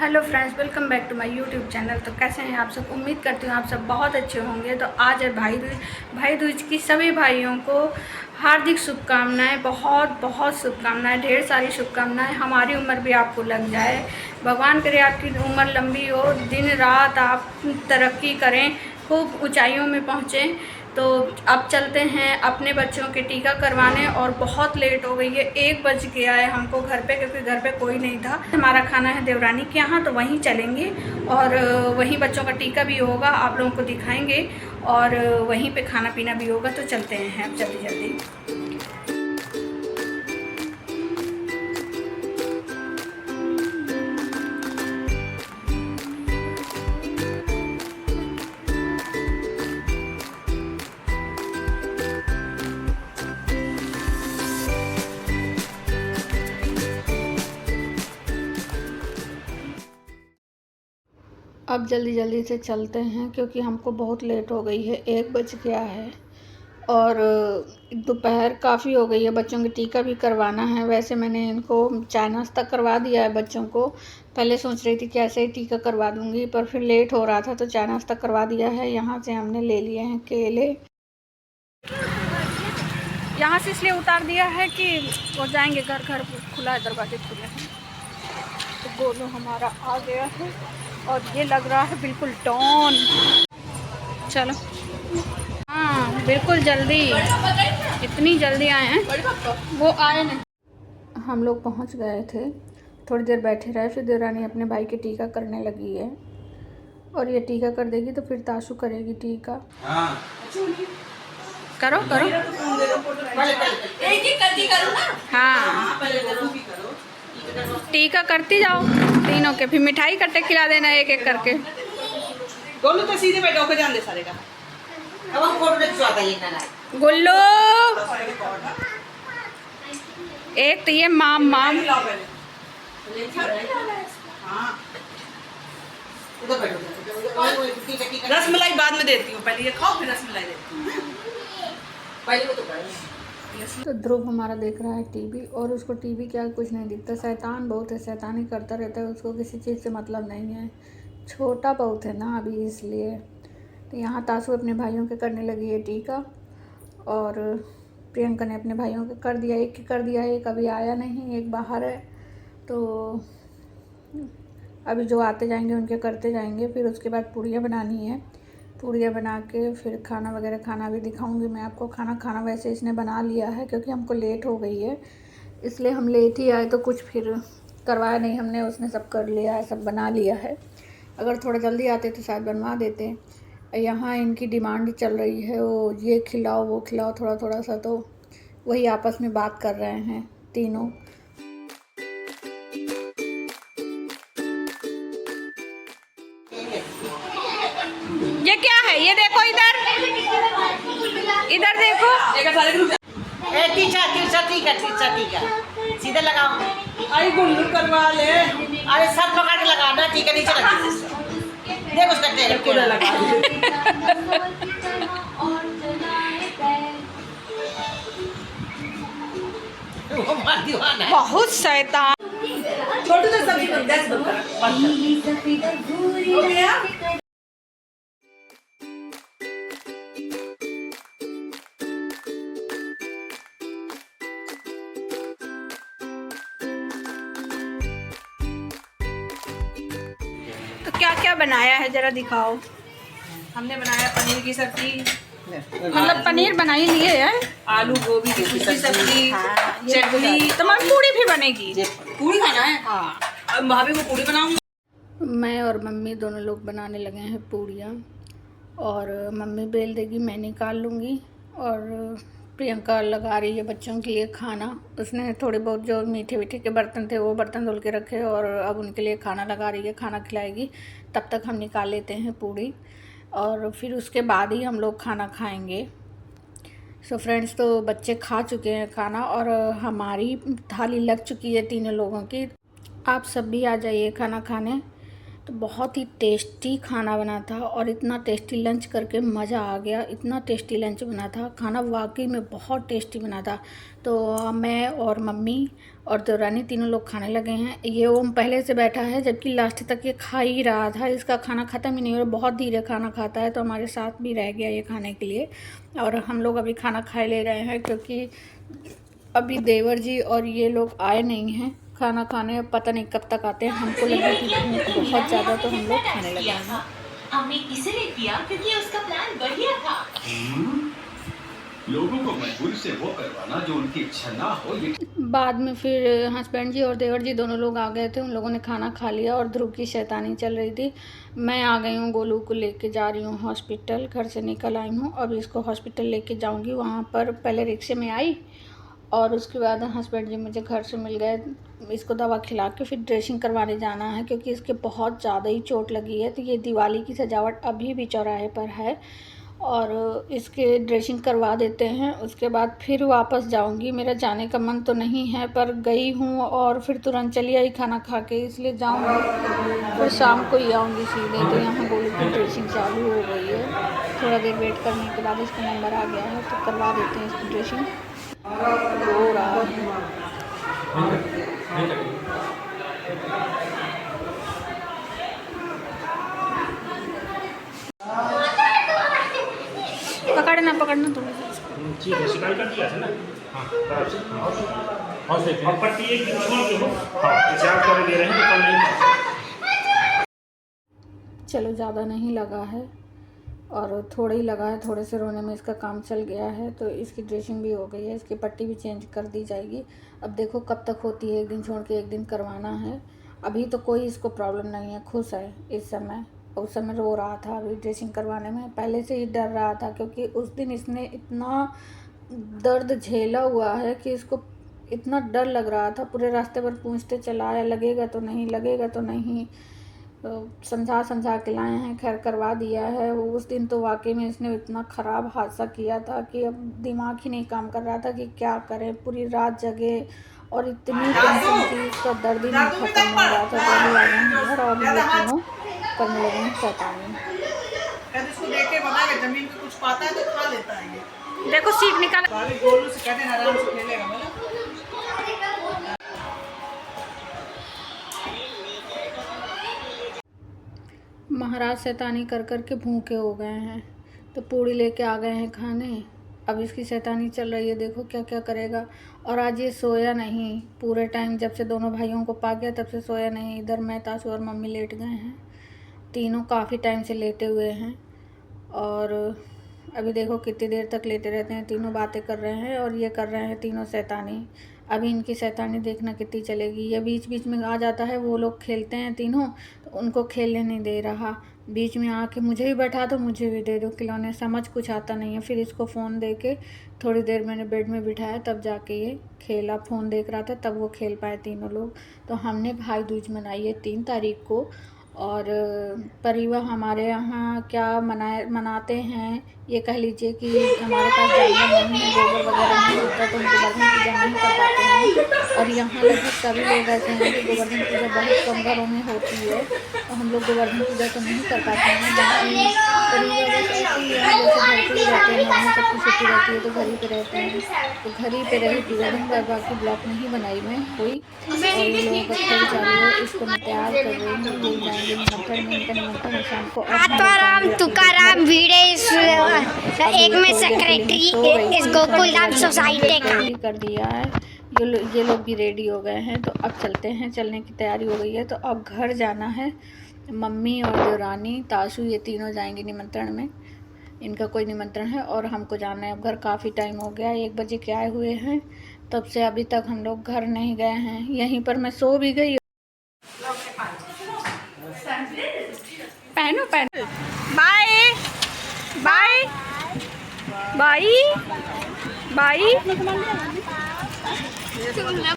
Hello friends, welcome back to my YouTube channel. तो कैसे हैं आप सब? उम्मीद करती हूँ आप सब बहुत अच्छे होंगे। तो आज है भाई दूज। भाई दूज की सभी भाइयों को हार्दिक शुभकामनाएं, बहुत बहुत शुभकामनाएं, ढेर सारी शुभकामनाएं। हमारी उम्र भी आपको लग जाए, भगवान करे आपकी उम्र लंबी हो, दिन रात आप तरक्की करें, खूब ऊंचाइयों में पहुँचें। तो अब चलते हैं अपने बच्चों के टीका करवाने, और बहुत लेट हो गई है, 1 बज गया है हमको घर पे, क्योंकि घर पे कोई नहीं था। हमारा खाना है देवरानी के यहाँ, तो वहीं चलेंगे और वहीं बच्चों का टीका भी होगा, आप लोगों को दिखाएंगे, और वहीं पे खाना पीना भी होगा। तो चलते हैं अब जल्दी जल्दी। अब जल्दी जल्दी से चलते हैं, क्योंकि हमको बहुत लेट हो गई है, 1 बज गया है, और दोपहर काफ़ी हो गई है। बच्चों की टीका भी करवाना है। वैसे मैंने इनको चाय नाश्ता करवा दिया है बच्चों को। पहले सोच रही थी कि ऐसे ही टीका करवा दूंगी, पर फिर लेट हो रहा था तो चाय नाश्ता करवा दिया है। यहाँ से हमने ले लिए हैं केले, यहाँ से इसलिए उतार दिया है कि वो जाएंगे घर, घर खुला है, दरवाजे खुले हैं। तो गोलू हमारा आ गया है, और ये लग रहा है बिल्कुल टॉन। चलो, हाँ बिल्कुल जल्दी, इतनी जल्दी आए हैं, वो आए नहीं। हम लोग पहुंच गए थे, थोड़ी देर बैठे रहे, फिर देवरानी अपने भाई के टीका करने लगी है, और ये टीका कर देगी तो फिर ताशु करेगी टीका। करो करो, हाँ टीका करती जाओ तीनों के, फिर मिठाई कट्टे खिला देना एक एक करके। गोलू तो सीधे बैठो के जान दे सारे का। अब हम फोटो देख चुका ये ना गुल्लू, एक तो ये माम माम। हाँ उधर बैठो। रसमलाई बाद में देती हूँ, पहले ये खाओ फिर रसमलाई देती हूँ। पहले वो तो तो ध्रुव हमारा देख रहा है टीवी, और उसको टीवी क्या कुछ नहीं दिखता। शैतान बहुत है, शैतानी करता रहता है, उसको किसी चीज़ से मतलब नहीं है। छोटा बहुत है ना अभी, इसलिए। तो यहाँ ताशु अपने भाइयों के करने लगी है टीका, और प्रियंका ने अपने भाइयों के कर दिया, एक के कर दिया, एक अभी आया नहीं, एक बाहर है। तो अभी जो आते जाएंगे उनके करते जाएंगे। फिर उसके बाद पूड़ियाँ बनानी है, पूड़ियाँ बना के फिर खाना वगैरह खाना भी दिखाऊंगी मैं आपको। खाना वैसे इसने बना लिया है, क्योंकि हमको लेट हो गई है, इसलिए हम लेट ही आए, तो कुछ फिर करवाया नहीं हमने, उसने सब कर लिया है, सब बना लिया है। अगर थोड़ा जल्दी आते तो शायद बनवा देते। यहाँ इनकी डिमांड चल रही है, वो ये खिलाओ वो खिलाओ थोड़ा थोड़ा सा, तो वही आपस में बात कर रहे हैं तीनों। ये क्या है? ये देखो, इधर इधर देखो। टीका सीधे लगाओ। आई गुल्लू करवा ले। अरे सब पकड़ के लगाना, टीका नीचे लगा देख उसका टेढ़ा लगा। वो मार दीवाना है, बहुत शैतान। छोटू तो सब्जी बन गैस बंद कर हो गया। तो क्या क्या बनाया है जरा दिखाओ। हमने बनाया पनीर की सब्जी, मतलब पनीर बना ही लिए है, आलू गोभी की सब्जी, चटनी, तुम्हारी पूड़ी भी बनेगी। पूरी खाना है। हाँ, अब भाभी को पूरी बनाऊंगी। मैं और मम्मी दोनों लोग बनाने लगे हैं पूड़ियाँ, और मम्मी बेल देगी, मैं निकाल लूँगी, और प्रियंका लगा रही है बच्चों के लिए खाना। उसने थोड़े बहुत जो मीठे मीठे के बर्तन थे वो बर्तन धुल के रखे, और अब उनके लिए खाना लगा रही है, खाना खिलाएगी। तब तक हम निकाल लेते हैं पूड़ी, और फिर उसके बाद ही हम लोग खाना खाएंगे। सो फ्रेंड्स, तो बच्चे खा चुके हैं खाना, और हमारी थाली लग चुकी है तीनों लोगों की। आप सब भी आ जाइए खाना खाने, तो बहुत ही टेस्टी खाना बना था और इतना टेस्टी लंच करके मज़ा आ गया। इतना टेस्टी लंच बना था, खाना वाकई में बहुत टेस्टी बना था। तो मैं और मम्मी और देवरानी तीनों लोग खाने लगे हैं। ये ओम पहले से बैठा है, जबकि लास्ट तक ये खा ही रहा था। इसका खाना ख़त्म ही नहीं हो रहा, बहुत धीरे खाना खाता है, तो हमारे साथ भी रह गया ये खाने के लिए। और हम लोग अभी खाना खा ले रहे हैं, क्योंकि अभी देवर जी और ये लोग आए नहीं हैं खाना खाने। पता नहीं कब तक आते हैं। हमको लगी कि भूख बहुत ज़्यादा, तो हम लोग खाने लगे हैं। हमने इसलिए किया क्योंकि उसका प्लान बढ़िया था। लोगों को मजबूरी से वो करवाना जो उनकी इच्छा ना हो। ये बाद में फिर हस्बैंड जी और देवर जी दोनों लोग आ गए थे। उन लोगों ने खाना खा लिया और ध्रुव की शैतानी चल रही थी। मैं आ गई हूँ, गोलू को लेके जा रही हूँ हॉस्पिटल। घर से निकल आई हूँ, अब इसको हॉस्पिटल लेके जाऊँगी। वहाँ पर पहले रिक्शे में आई और उसके बाद हस्बैंड जी मुझे घर से मिल गए। इसको दवा खिला के फिर ड्रेसिंग करवाने जाना है, क्योंकि इसके बहुत ज़्यादा ही चोट लगी है। तो ये दिवाली की सजावट अभी भी चौराहे पर है और इसके ड्रेसिंग करवा देते हैं। उसके बाद फिर वापस जाऊंगी। मेरा जाने का मन तो नहीं है, पर गई हूँ और फिर तुरंत चली आई खाना खा के, इसलिए जाऊंगी। फिर शाम को ही आऊँगी सीधे। तो यहाँ गोलू की ड्रेसिंग चालू हो गई है। थोड़ा देर वेट करने के बाद इसका नंबर आ गया है, तो करवा देते हैं इसकी ड्रेसिंग। रो रहा है। पकड़ना थोड़ा सा। शिकायत कर दिया था ना। हाँ और से पट्टी एक दिन छोड़ के हो। हाँ चार्ज कर दे रहे हैं तो कल नहीं। चलो ज़्यादा नहीं लगा है और थोड़ा ही लगा है, थोड़े से रोने में इसका काम चल गया है। तो इसकी ड्रेसिंग भी हो गई है, इसकी पट्टी भी चेंज कर दी जाएगी। अब देखो कब तक होती है, एक दिन छोड़ के एक दिन करवाना है। अभी तो कोई इसको प्रॉब्लम नहीं है, खुश है इस समय। उस समय रो रहा था अभी ड्रेसिंग करवाने में, पहले से ही डर रहा था, क्योंकि उस दिन इसने इतना दर्द झेला हुआ है कि इसको इतना डर लग रहा था। पूरे रास्ते पर पूछते चला आया, लगेगा तो नहीं, लगेगा तो नहीं। समझा के लाए हैं, खैर करवा दिया है। वो उस दिन तो वाकई में इसने इतना ख़राब हादसा किया था कि अब दिमाग ही नहीं काम कर रहा था कि क्या करें। पूरी रात जगे और इतनी टेंशन थी, इसका दर्द ही नहीं ख़त्म हो रहा था। पहले आए हैं घर और ये तीनों करने लगे हैं शैतानी। इसको देखे बनाएगा, जमीन पे कुछ पाता है तो खा लेता है ये। देखो सीख निकाल। गोलू से कहते हैं आराम से खेलेगा बोला। महाराज शैतानी कर कर के भूखे हो गए हैं, तो पूड़ी लेके आ गए हैं खाने। अब इसकी शैतानी चल रही है, देखो क्या क्या करेगा। और आज ये सोया नहीं पूरे टाइम, जब से दोनों भाइयों को पा गया तब से सोया नहीं। इधर मैं, ताशु और मम्मी लेट गए हैं, तीनों काफ़ी टाइम से लेटे हुए हैं। और अभी देखो कितनी देर तक लेटे रहते हैं, तीनों बातें कर रहे हैं और ये कर रहे हैं तीनों शैतानी। अभी इनकी शैतानी देखना कितनी चलेगी। ये बीच बीच में आ जाता है, वो लोग खेलते हैं तीनों, तो उनको खेलने नहीं दे रहा। बीच में आके मुझे भी बैठा दो, मुझे भी दे दो खिलौने, समझ कुछ आता नहीं है। फिर इसको फ़ोन दे के थोड़ी देर मैंने बेड में बिठाया, तब जाके ये खेला। फ़ोन देख रहा था तब वो खेल पाए तीनों लोग। तो हमने भाई दूज मनाई है 3 तारीख को। और परिवार हमारे यहाँ क्या मनाते हैं, ये कह लीजिए कि हमारे पास जानवर नहीं है, गोबर वगैरह नहीं होता, तो हम गोवर्धन पूजा नहीं कर पाते हैं। और यहाँ लगभग सभी लोग ऐसे हैं कि गोवर्धन पूजा बहुत कम घरों में होती है, तो हम लोग गोवर्धन पूजा तो नहीं कर पाते हैं। बाकी परिवार बस ऐसे ही है, जैसे घर पे ही रहते हैं, मम्मी सबकी छुट्टी रहती है तो घर ही पे रहते हैं, तो घर ही पे रही गोवर्धन पर। बाकी ब्लॉग नहीं बनाई मैं कोई। और ये लोगों का खेल चालू है, इसको मैं तैयार कर रही हूँ, ले जाएंगे निमंत्रण में। इनका निमंत्रण है शाम को। आत्माराम तुकाराम भिड़े एक में सेक्रेटरी इस गोकुल धाम सोसाइटी का रेडी कर दिया है। ये लोग भी रेडी हो गए हैं, तो अब चलते हैं, चलने की तैयारी हो गई है। तो अब घर जाना है। मम्मी और देवरानी, ताशु, ये तीनों जाएंगे निमंत्रण में। इनका कोई निमंत्रण है और हमको जाना है। अब घर काफ़ी टाइम हो गया, 1 बजे के आए हुए हैं, तब से अभी तक हम लोग घर नहीं गए हैं। यहीं पर मैं सो भी गई। पहनो बाय बाय बाय बाय।